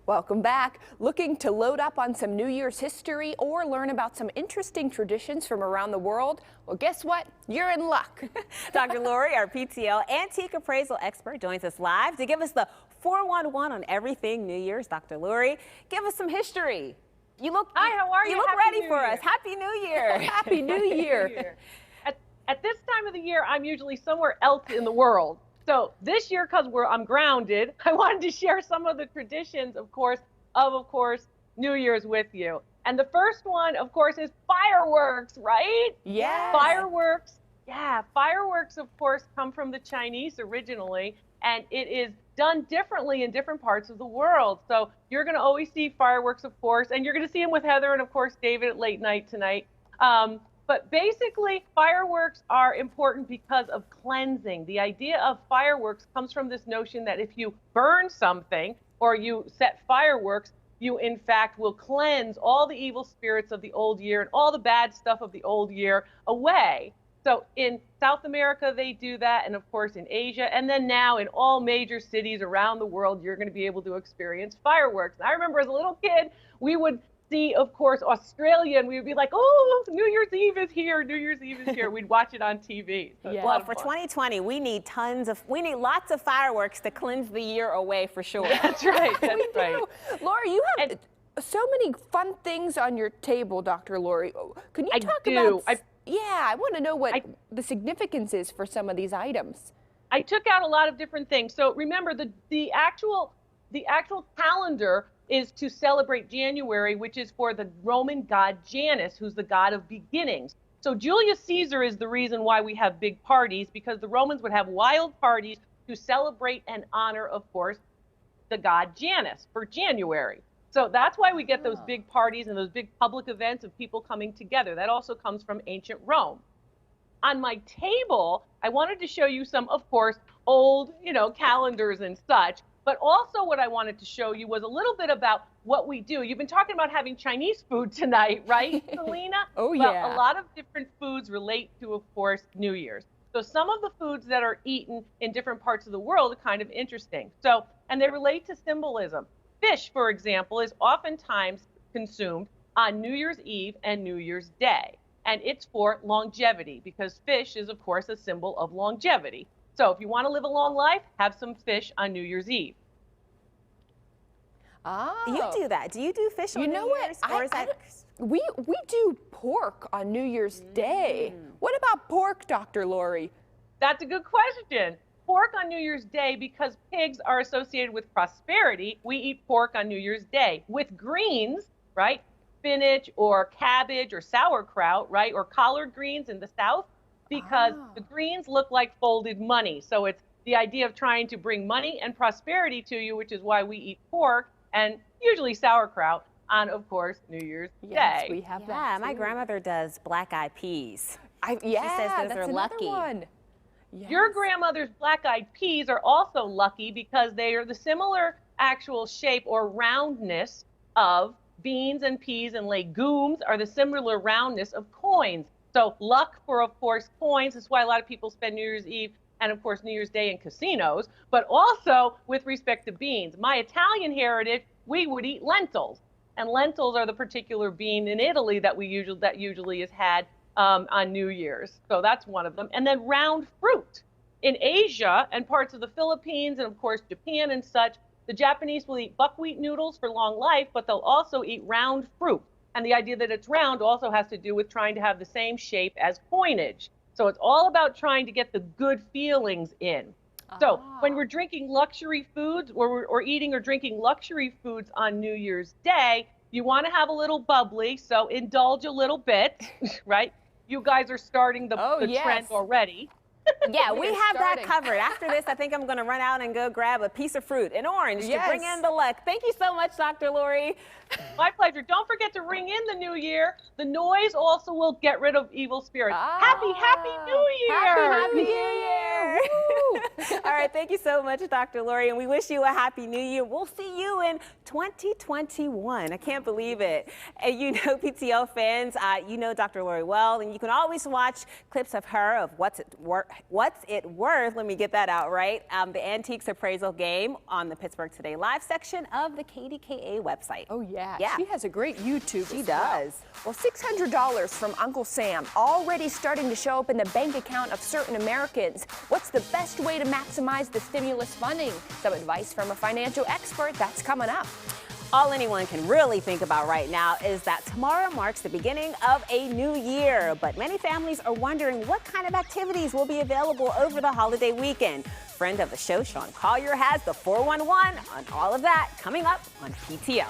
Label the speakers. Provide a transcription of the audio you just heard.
Speaker 1: Welcome back. Looking to load up on some New Year's history or learn about some interesting traditions from around the world? Well, guess what? You're in luck.
Speaker 2: Dr. Lori, our PTO antique appraisal expert, joins us live to give us the 411 on everything New Year's. Dr. Lori, give us some history.
Speaker 3: Hi, how are you?
Speaker 2: You look
Speaker 3: Happy
Speaker 2: ready
Speaker 3: New
Speaker 2: for
Speaker 3: Year.
Speaker 2: us. Happy New Year.
Speaker 1: Happy New Year.
Speaker 3: At this time of the year, I'm usually somewhere else in the world. So this year, because I'm grounded, I wanted to share some of the traditions, of course, New Year's with you. And the first one, of course, is fireworks, right?
Speaker 1: Yeah.
Speaker 3: Fireworks. Yeah, fireworks, of course, come from the Chinese originally, and it is done differently in different parts of the world. So you're going to always see fireworks, of course, and you're going to see them with Heather and, of course, David at late night tonight. But basically, fireworks are important because of cleansing. The idea of fireworks comes from this notion that if you burn something or you set fireworks, you in fact will cleanse all the evil spirits of the old year and all the bad stuff of the old year away. So in South America, they do that, and of course in Asia, and then now in all major cities around the world, you're going to be able to experience fireworks. And I remember as a little kid, we would see, of course, Australia, and we would be like, oh, New Year's Eve is here, New Year's Eve is here. We'd watch it on TV. So
Speaker 1: Yeah.
Speaker 2: Well, for 2020, we need lots of fireworks to cleanse the year away for sure.
Speaker 3: That's right, that's
Speaker 1: We
Speaker 3: right.
Speaker 1: do. Lori, you have so many fun things on your table, Dr. Lori. Can you talk about? Yeah, I want to know what the significance is for some of these items.
Speaker 3: I took out a lot of different things. So remember, the actual calendar is to celebrate January, which is for the Roman god Janus, who's the god of beginnings. So Julius Caesar is the reason why we have big parties, because the Romans would have wild parties to celebrate and honor, of course, the god Janus for January. So that's why we get those big parties and those big public events of people coming together. That also comes from ancient Rome. On my table, I wanted to show you some, of course, old, calendars and such. But also what I wanted to show you was a little bit about what we do. You've been talking about having Chinese food tonight, right, Selena?
Speaker 1: Oh,
Speaker 3: well,
Speaker 1: yeah.
Speaker 3: A lot of different foods relate to, of course, New Year's. So some of the foods that are eaten in different parts of the world are kind of interesting. And they relate to symbolism. Fish, for example, is oftentimes consumed on New Year's Eve and New Year's Day. And it's for longevity, because fish is, of course, a symbol of longevity. So if you want to live a long life, have some fish on New Year's Eve.
Speaker 1: Oh.
Speaker 2: You do that. Do you do fish on New Year's?
Speaker 1: Or is that... We do pork on New Year's Day. What about pork, Dr. Lori?
Speaker 3: That's a good question. Pork on New Year's Day, because pigs are associated with prosperity, we eat pork on New Year's Day. With greens, right? Spinach or cabbage or sauerkraut, right? Or collard greens in the South, because the greens look like folded money. So it's the idea of trying to bring money and prosperity to you, which is why we eat pork and usually sauerkraut on, of course, New Year's Day.
Speaker 1: We have that.
Speaker 2: Yeah, my grandmother does black-eyed peas.
Speaker 1: She
Speaker 2: says those
Speaker 1: that's
Speaker 2: are lucky.
Speaker 1: one. Yes.
Speaker 3: Your grandmother's black-eyed peas are also lucky because they are the similar actual shape or roundness of beans and peas, and legumes are the similar roundness of coins. So luck for, of course, coins. That's why a lot of people spend New Year's Eve and, of course, New Year's Day in casinos. But also with respect to beans, my Italian heritage, we would eat lentils. And lentils are the particular bean in Italy that usually is had on New Year's. So that's one of them. And then round fruit. In Asia and parts of the Philippines and, of course, Japan and such, the Japanese will eat buckwheat noodles for long life, but they'll also eat round fruit. And the idea that it's round also has to do with trying to have the same shape as coinage. So it's all about trying to get the good feelings in. So when we're drinking luxury foods or eating or drinking luxury foods on New Year's Day, you want to have a little bubbly, so indulge a little bit, right? You guys are starting the trend already.
Speaker 2: Yeah, we have that covered. After this, I think I'm going to run out and go grab a piece of fruit, an orange, to bring in the luck. Thank you so much, Dr. Lori.
Speaker 3: My pleasure. Don't forget to ring in the new year. The noise also will get rid of evil spirits. Happy New Year!
Speaker 1: Happy New Year!
Speaker 2: year. All right, thank you so much, Dr. Lori, and we wish you a happy new year. We'll see you in 2021. I can't believe it. And you know, PTO fans, you know Dr. Lori well, and you can always watch clips of her of What's It Worth? Let me get that out right. The Antiques Appraisal game on the Pittsburgh Today Live section of the KDKA website.
Speaker 1: Oh, yeah.
Speaker 2: Yeah.
Speaker 1: She has a great YouTube.
Speaker 2: She does.
Speaker 1: Well, $600 from Uncle Sam already starting to show up in the bank account of certain Americans. What's the best way to maximize the stimulus funding? Some advice from a financial expert. That's coming up.
Speaker 2: All anyone can really think about right now is that tomorrow marks the beginning of a new year. But many families are wondering what kind of activities will be available over the holiday weekend. Friend of the show, Sean Collier, has the 411 on all of that coming up on PTO.